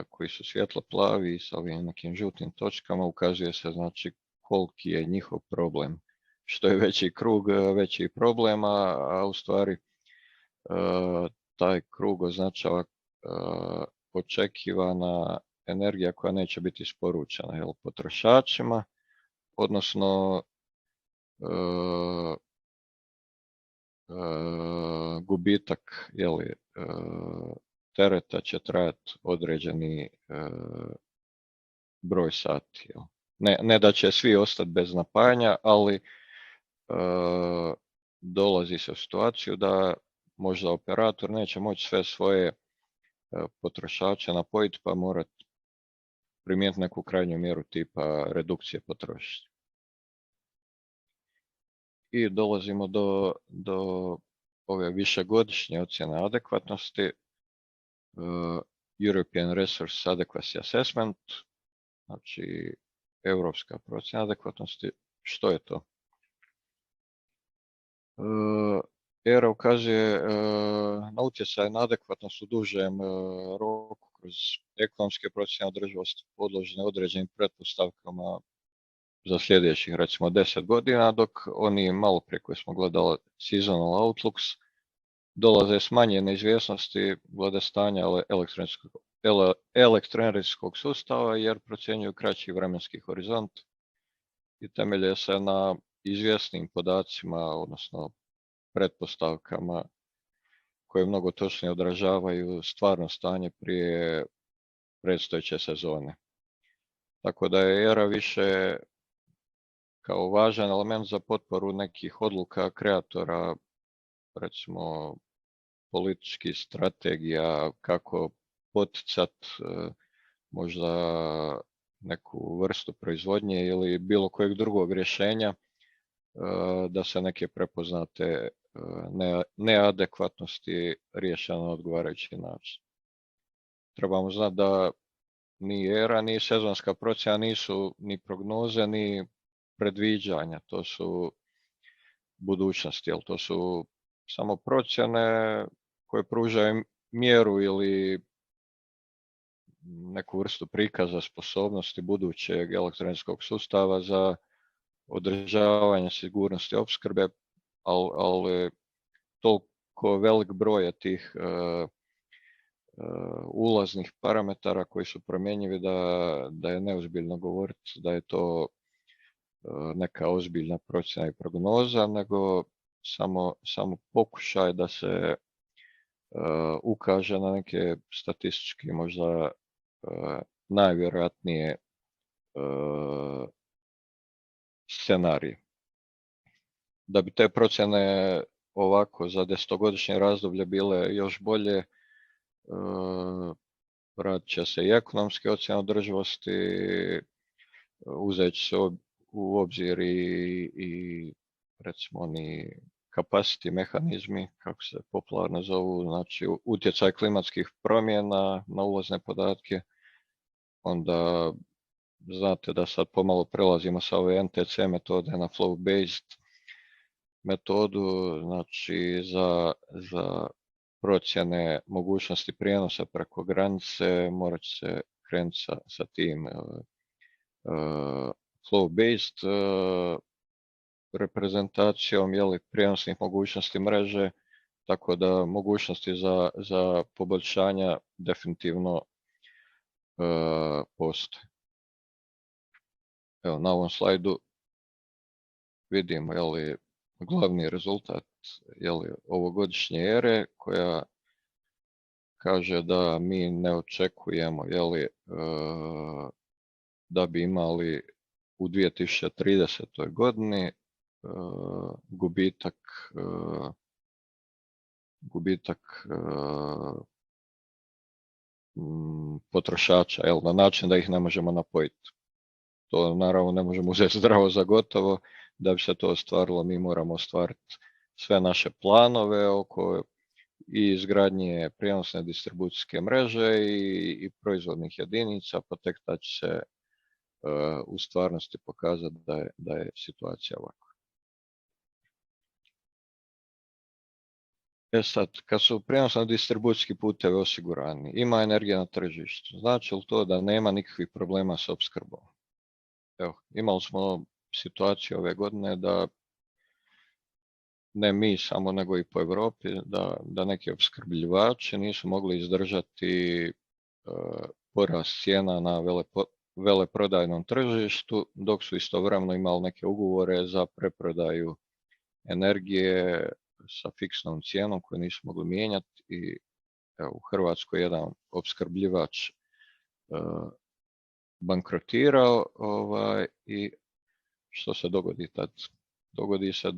koji su svjetlo plavi sa ovim nekim žutim točkama ukazuje se znači koliki je njihov problem. Što je veći krug, veći problem, a u stvari taj krug označava očekivana energija koja neće biti isporučena, jel, potrošačima, odnosno gubitak, jeli, tereta će trajati određeni broj sati. Jel. Ne da će svi ostati bez napajanja, ali dolazi se u situaciju da možda operator neće moći sve svoje potrošače napojiti, pa morati primijeniti neku krajnju mjeru tipa redukcije potrošnje. I dolazimo do ove višegodišnje ocjene adekvatnosti, European Resource Adequacy Assessment, znači europska procjena adekvatnosti. Što je to? ERA ukazuje na utjecaj na adekvatnost u dužem roku kroz ekonomske procjene održivosti podložene određenim pretpostavkama za sljedećih recimo 10 godina, dok oni malo prije koje smo gledali seasonal outlooks dolaze s manje neizvjesnosti glede stanja elektroenergetskog sustava jer procjenjuju kraći vremenski horizont i temelje se na izvjesnim podacima, odnosno pretpostavkama koje mnogo točnije odražavaju stvarno stanje prije predstojeće sezone. Tako da je ERA više kao važan element za potporu nekih odluka kreatora, recimo političkih strategija, kako poticati možda neku vrstu proizvodnje ili bilo kojeg drugog rješenja da se neke prepoznate neadekvatnosti riješe na odgovarajući način. Trebamo znati da ni ERA, ni sezonska procjena nisu ni prognoze, ni predviđanja, to su budućnosti, jel to su samo procjene koje pružaju mjeru ili neku vrstu prikaza sposobnosti budućeg elektroenergetskog sustava za održavanje sigurnosti opskrbe, ali toliko velik broj je tih ulaznih parametara koji su promjenjivi da je neozbiljno govoriti da je to neka ozbiljna procjena i prognoza, nego samo pokušaj da se ukaže na neke statistički možda najvjerojatnije scenarije. Da bi te procjene ovako za 10-godišnje razdoblje bile još bolje, radit će se i ekonomske ocjene održivosti, uzet će se u obzir i recimo oni capacity mehanizmi, kako se popularno zovu, znači utjecaj klimatskih promjena na ulazne podatke. Onda znate da sad pomalo prelazimo sa ove NTC metode na flow-based metodu, znači za procjene mogućnosti prijenosa preko granice morat će se krenuti sa tim flow-based reprezentacijom prijenosnih mogućnosti mreže, tako da mogućnosti za poboljšanja definitivno postoje. Evo, na ovom slajdu vidimo glavni rezultat ovogodišnje ERE koja kaže da mi ne očekujemo da bi imali u 2030. godini gubitak potrošača, na način da ih ne možemo napojiti. To naravno ne možemo uzeti zdravo za gotovo. Da bi se to ostvarilo, mi moramo ostvariti sve naše planove oko i izgradnje prijenosne distribucijske mreže i proizvodnih jedinica, pa tek tad će se u stvarnosti pokazati da je situacija ovakva. Sad, kad su prijenosno distribucijski putevi osigurani, ima energija na tržištu, znači li to da nema nikakvih problema s opskrbom? Evo, imali smo situaciju ove godine da ne mi samo, nego i po Europi, da neki opskrbljivači nisu mogli izdržati porast cijena na veleprodajnom tržištu, dok su istovremeno imali neke ugovore za preprodaju energije sa fiksnom cijenom koju nisu mogli mijenjati i evo, u Hrvatskoj jedan opskrbljivač bankrotirao i što se dogodi tad? Dogodi se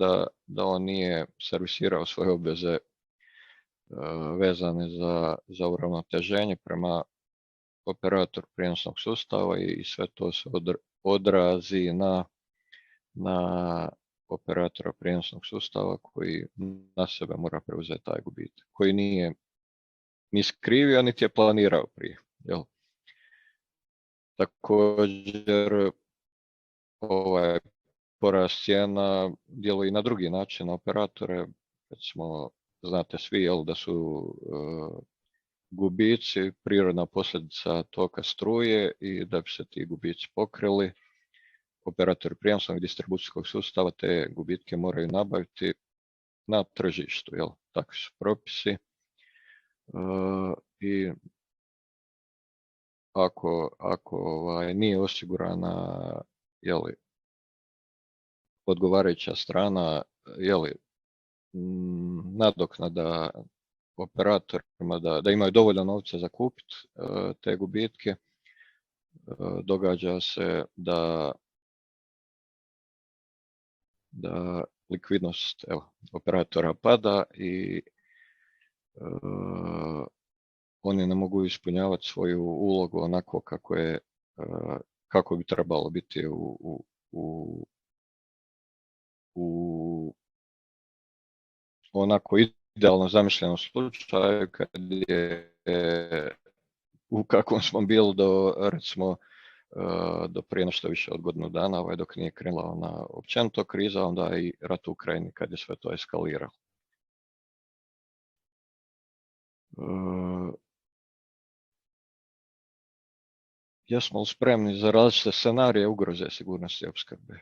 da on nije servisirao svoje obveze vezane za uravnoteženje prema operatoru prijenosnog sustava i sve to se odrazi na operatora prijenosnog sustava koji na sebe mora preuzeti taj gubitak, koji nije ni skrivio, niti je planirao prije. Jel? Također, porast cijena djeluje i na drugi način na operatore. Recimo, znate svi da su gubici prirodna posljedica toka struje i da bi se ti gubici pokrili, operatori prijenosnog i distribucijskog sustava te gubitke moraju nabaviti na tržištu. Jel? Takvi su propisi. I ako nije osigurana odgovarajuća strana, nadoknada operatorima da imaju dovoljno novca za kupiti te gubitke, događa se da likvidnost operatora pada i oni ne mogu ispunjavati svoju ulogu onako kako bi trebalo biti u onako idealno zamišljenom slučaju kad je u kakvom smo bili do prije nešto više od godinu dana, dok nije krenula ona općenito kriza, onda i rat u Ukrajini kad je sve to eskaliralo. Jesmo li spremni za različite scenarije ugroze sigurnosti opskrbe?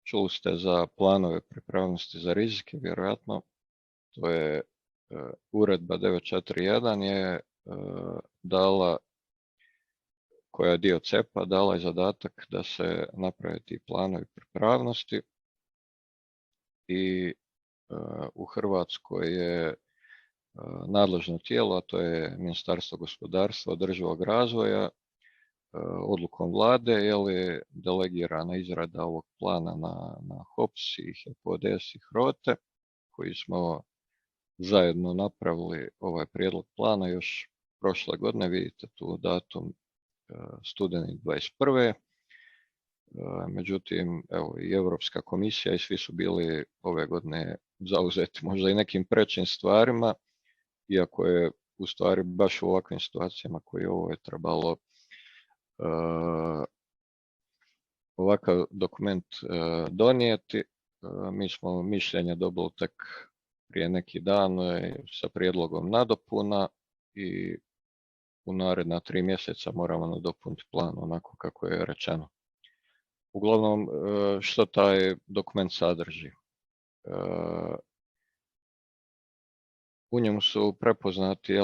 Čuli ste za planove pripravnosti za rizike, vjerojatno. To je uredba 941 je dala, koja je dio CEP-a, dala je zadatak da se naprave ti planovi pripravnosti i u Hrvatskoj je nadležno tijelo, a to je Ministarstvo gospodarstva, održivog razvoja, odlukom vlade je delegirana izrada ovog plana na HOPS i HEP-ODS i HROTE, koji smo zajedno napravili ovaj prijedlog plana još prošle godine, vidite tu datum studeni 21. Međutim, evo i Europska komisija i svi su bili ove godine zauzeti možda i nekim prečim stvarima, iako je u stvari baš u ovakvim situacijama koje ovo je trebalo ovakav dokument donijeti. Mi smo mišljenje dobili tek prije neki dan sa prijedlogom nadopuna i u naredna 3 mjeseca moramo nadopuniti plan onako kako je rečeno. Uglavnom, što taj dokument sadrži? U njemu su prepoznati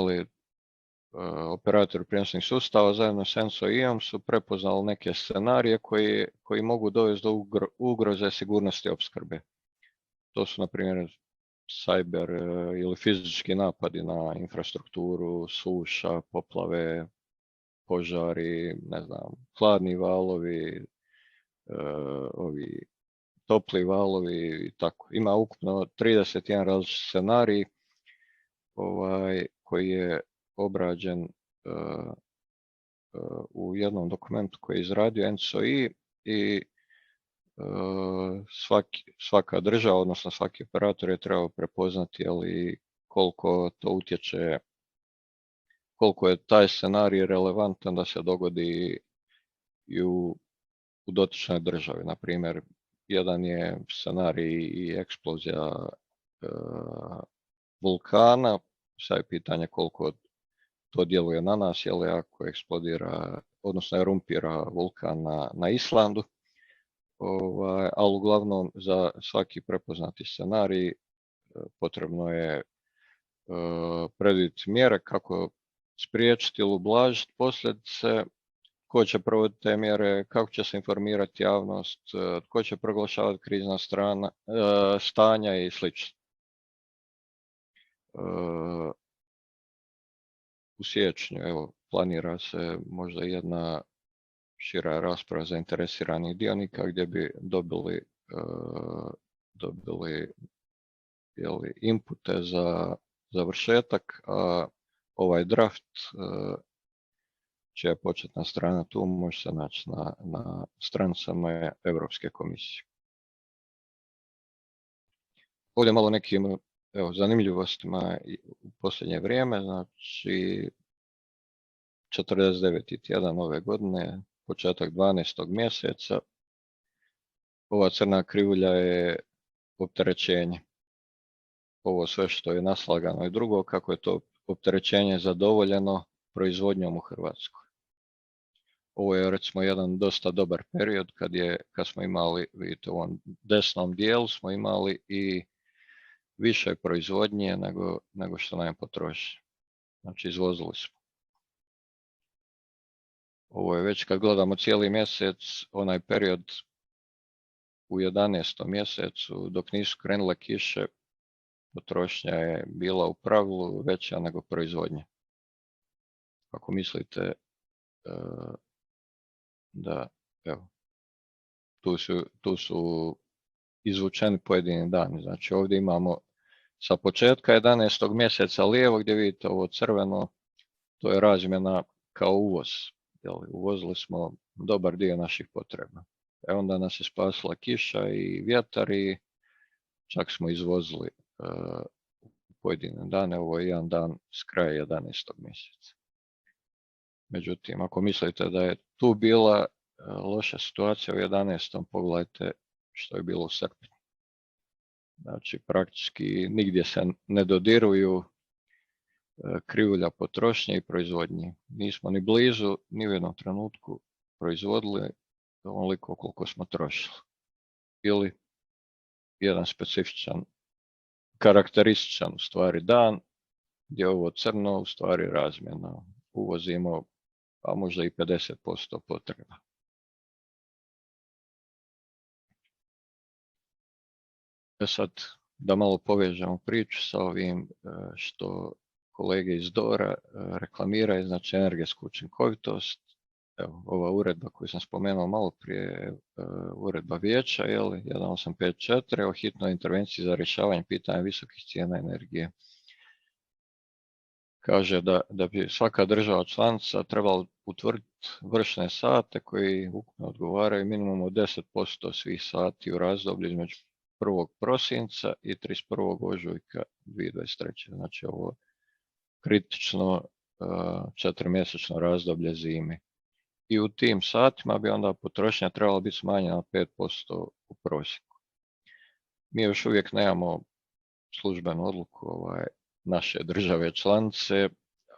operatori prijenosnih sustava zajedno s ENSO-IOM su prepoznali neke scenarije koji mogu dovesti do ugroze sigurnosti opskrbe. To su, na primjer, cyber ili fizički napadi na infrastrukturu, suša, poplave, požari, hladni valovi, ovi topli valovi i tako. Ima ukupno 31 različit scenarij koji je obrađen u jednom dokumentu koji je izradio NSOI i svaka država, odnosno svaki operator je trebao prepoznati koliko to utječe, koliko je taj scenarij relevantan da se dogodi i u dotičnoj državi. Na primjer, jedan je scenarij i eksplozija vulkana, sad je pitanje koliko to djeluje na nas, ako eksplodira, odnosno erumpira vulkan na Islandu. Ali uglavnom za svaki prepoznati scenarij potrebno je predvidjeti mjere kako spriječiti ili ublažiti posljedice, tko će provoditi te mjere, kako će se informirati javnost, tko će proglašavati krizna stanja i sl. U siječnju planira se možda jedna šira rasprava zainteresiranih dionika gdje bi dobili inpute za završetak, a ovaj draft čija je početna strana tu može se naći na stranicama Europske komisije. Ovdje malo nekim zanimljivostima u posljednje vrijeme, znači 49. tjedan ove godine, početak 12. mjeseca, ova crna krivulja je opterećenje. Ovo sve što je naslagano i drugo, kako je to opterećenje zadovoljeno proizvodnjom u Hrvatskoj. Ovo je recimo jedan dosta dobar period kad smo imali, vidite u ovom desnom dijelu smo imali i više proizvodnje nego što nam je potrošnje. Znači izvozili smo. Ovo je već kad gledamo cijeli mjesec, onaj period u 11. mjesecu dok nisu krenule kiše, potrošnja je bila u pravilu veća nego proizvodnja. Ako mislite da, tu su izvučeni pojedini dani. Znači ovdje imamo sa početka 11. mjeseca lijevo gdje vidite ovo crveno, to je razmjena kao uvoz. Uvozili smo dobar dio naših potreba. Onda nas je spasila kiša i vjetar i čak smo izvozili pojedine dane. Ovo je jedan dan s kraja 11. mjeseca. Međutim, ako mislite da je tu bila loša situacija u 11. pogledajte što je bilo u srpnju. Znači, praktički nigdje se ne dodiruju krivulja potrošnje i proizvodnje. Nismo ni blizu, ni u jednom trenutku proizvodili onoliko koliko smo trošili. Ili jedan specifičan, karakterističan u stvari dan, gdje je ovo crno u stvari razmjena. Uvozimo pa možda i 50% potreba. Sad da malo povežemo priču sa ovim što kolege iz DORA reklamiraju, znači energetsku učinkovitost. Evo, ova uredba koju sam spomenuo malo prije, uredba vijeća, 1854 o hitnoj intervenciji za rješavanje pitanja visokih cijena energije. Kaže da bi svaka država članica trebala utvrditi vršne sate koji ukupno odgovaraju minimum od 10% svih sati u razdoblju između 1. prosinca i 31. ožujka 2023. Znači ovo kritično 4-mjesečno razdoblje zime. I u tim satima bi onda potrošnja trebala biti smanjena na 5% u prosjeku. Mi još uvijek nemamo službenu odluku naše države članice,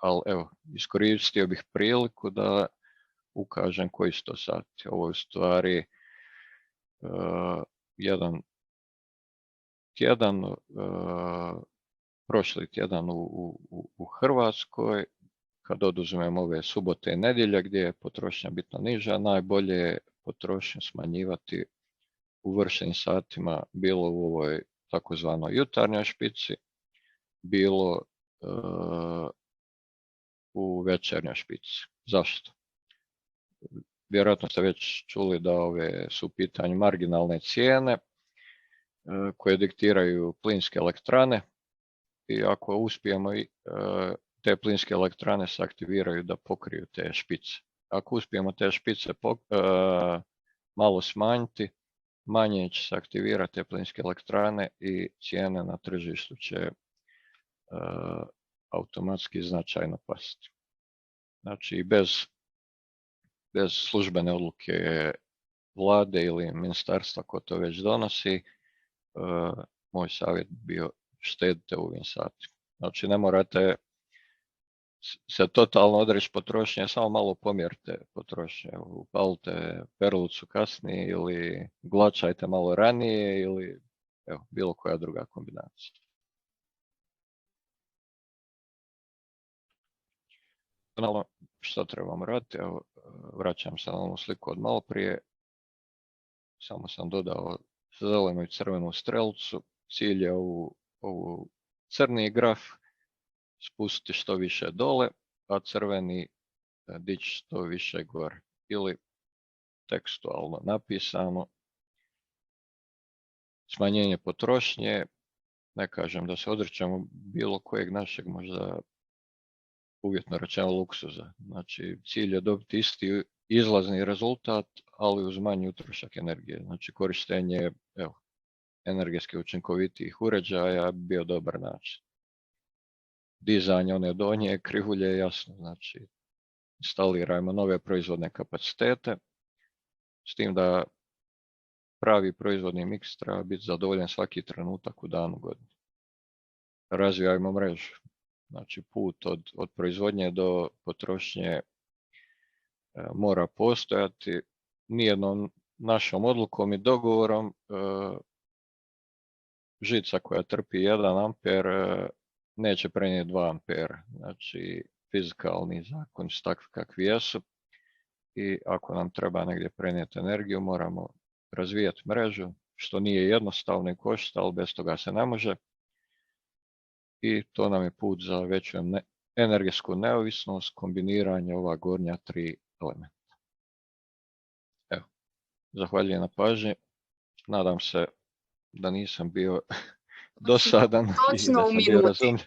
ali evo, iskoristio bih priliku da ukažem koji su to sati. Ovo je u stvari jedan tjedan, prošli tjedan u Hrvatskoj, kad oduzmemo ove subote i nedjelje gdje je potrošnja bitno niža, najbolje je potrošnju smanjivati u vršnim satima, bilo u ovoj takozvanoj jutarnjoj špici, bilo u večernjoj špici. Zašto? Vjerojatno ste već čuli da ove su u pitanju marginalne cijene koje diktiraju plinske elektrane i ako uspijemo te plinske elektrane se aktiviraju da pokriju te špice. Ako uspijemo te špice malo smanjiti, manje će se aktivirati te plinske elektrane i cijene na tržištu će automatski značajno pasti. Znači bez službene odluke vlade ili ministarstva ko to već donosi, moj savjet bio štedite u ovim satima. Znači ne morate se totalno odreći potrošnje, samo malo pomjerite potrošnje. Upalite perlucu kasnije ili glačajte malo ranije ili bilo koja druga kombinacija. Što trebamo raditi? Evo, vraćam se na ovu sliku od malo prije. Samo sam dodao zelenu i crvenu strelcu. Cilj je ovu crni graf spustiti što više dole, a crveni dići što više gore. Ili tekstualno napisano smanjenje potrošnje. Ne kažem da se odričemo bilo kojeg našeg možda uvjetno rečeno luksuza. Znači cilj je dobiti isti izlazni rezultat, ali uz manji utrošak energije. Znači korištenje energetski učinkovitijih uređaja bio dobar način. Dizanje one donje krivulje je jasno, znači instalirajmo nove proizvodne kapacitete, s tim da pravi proizvodni miks treba biti zadovoljen svaki trenutak u danu godine. Razvijajmo mrežu, znači put od proizvodnje do potrošnje mora postojati. Nijednom našom odlukom i dogovorom žica koja trpi 1 amper neće prenijeti 2 ampera. Znači fizikalni zakoni su takvi kakvi jesu i ako nam treba negdje prenijeti energiju moramo razvijati mrežu, što nije jednostavno i košta, ali bez toga se ne može. I to nam je put za veću energetsku neovisnost, kombiniranje ova gornja 3 elementa. Evo, zahvaljujem na pažnji. Nadam se da nisam bio dosadan i da sam bio razumljiv.